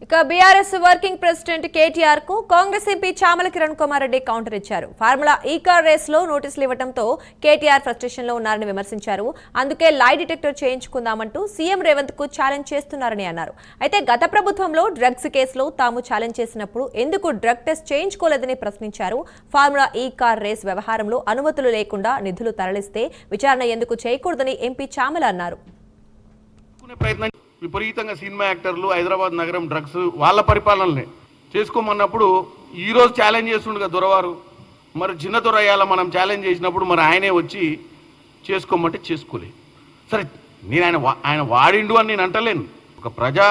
ఇక BRS working president KTR కు Congress MP Chamala Kiran Kumar Reddy counter ఇచ్చారు. ఫార్ములా ఈ కార్ రేస్ లో నోటీసులు ఇవ్వడంతో కేటీఆర్ ఫ్రస్ట్రేషన్ లో ఉన్నారని విమర్శించారు. అందుకే లై డిటెక్టర్ చేయించుకుందామంటూ సీఎం రేవంత్ కు ఛాలెంజ్ చేస్తున్నారని అన్నారు. అయితే గత ప్రభుత్వంలో డ్రగ్స్ కేసులో తాము ఛాలెంజ్ చేసినప్పుడు ఎందుకు డ్రగ్ టెస్ట్ చేయించుకోలేదని ప్రశ్నించారు. ఫార్ములా ఈ కార్ రేస్ వ్యవహారంలో అనుమతులు లేకుండా నిధులు తరలిస్తే విచారణ ఎందుకు చేయకూడదని ఎంపీ చామల అన్నారు. విపరీతంగా సినిమా యాక్టర్లు హైదరాబాద్ నగరం డ్రగ్స్ వాళ్ళ పరిపాలననే చేసుకోమన్నప్పుడు ఈరోజు ఛాలెంజ్ చేస్తుండగా దొరవారు మరి చిన్న దొరయ్యాల మనం ఛాలెంజ్ చేసినప్పుడు మరి ఆయనే వచ్చి చేసుకోమంటే చేసుకోలే. సరే నేను ఆయన వాడిండు అని నేను అంటలేను. ఒక ప్రజా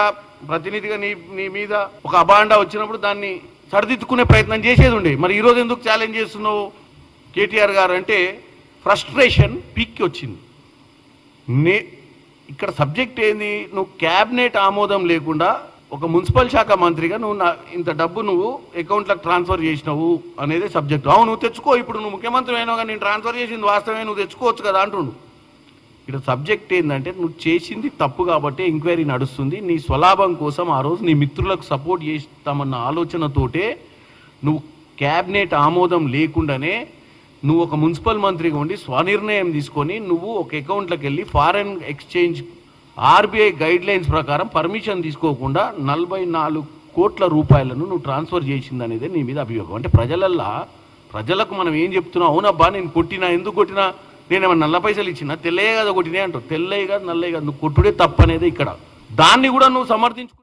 ప్రతినిధిగా నీ మీద ఒక అబాండా వచ్చినప్పుడు దాన్ని సరిదిద్దుకునే ప్రయత్నం చేసేది ఉండే. మరి ఈరోజు ఎందుకు ఛాలెంజ్ చేస్తున్నావు కేటీఆర్ గారు అంటే ఫ్రస్ట్రేషన్ పీక్కి వచ్చింది. ఇక్కడ సబ్జెక్ట్ ఏంది, నువ్వు క్యాబినెట్ ఆమోదం లేకుండా ఒక మున్సిపల్ శాఖ మంత్రిగా నువ్వు ఇంత డబ్బు నువ్వు అకౌంట్లకు ట్రాన్స్ఫర్ చేసినావు అనేది సబ్జెక్ట్. అవును నువ్వు తెచ్చుకో, ఇప్పుడు నువ్వు ముఖ్యమంత్రి అయినావు కానీ నేను ట్రాన్స్ఫర్ చేసింది వాస్తవమే, నువ్వు తెచ్చుకోవచ్చు కదా అంటుండు. ఇక్కడ సబ్జెక్ట్ ఏంటంటే నువ్వు చేసింది తప్పు కాబట్టి ఎంక్వైరీ నడుస్తుంది. నీ స్వలాభం కోసం ఆ రోజు నీ మిత్రులకు సపోర్ట్ చేస్తామన్న ఆలోచనతోటే నువ్వు క్యాబినెట్ ఆమోదం లేకుండానే నువ్వు ఒక మున్సిపల్ మంత్రిగా ఉండి స్వనిర్ణయం తీసుకొని నువ్వు ఒక అకౌంట్లోకి వెళ్ళి foreign exchange RBI guide lines ప్రకారం పర్మిషన్ తీసుకోకుండా 44 కోట్ల రూపాయలను నువ్వు ట్రాన్స్ఫర్ చేసింది అనేది నీ మీద అభియోగం. అంటే ప్రజలకు మనం ఏం చెప్తున్నావు, అవునబ్బా నేను కొట్టినా, ఎందుకు కొట్టినా, నేనేమన్నా నల్ల పైసలు ఇచ్చినా, తెల్లయ్య కదా కొట్టినా అంటావు. తెల్లయ్య కాదు నల్లయ్య కాదు, నువ్వు కొట్టుడే తప్పు అనేది ఇక్కడ. దాన్ని కూడా నువ్వు సమర్థించుకో.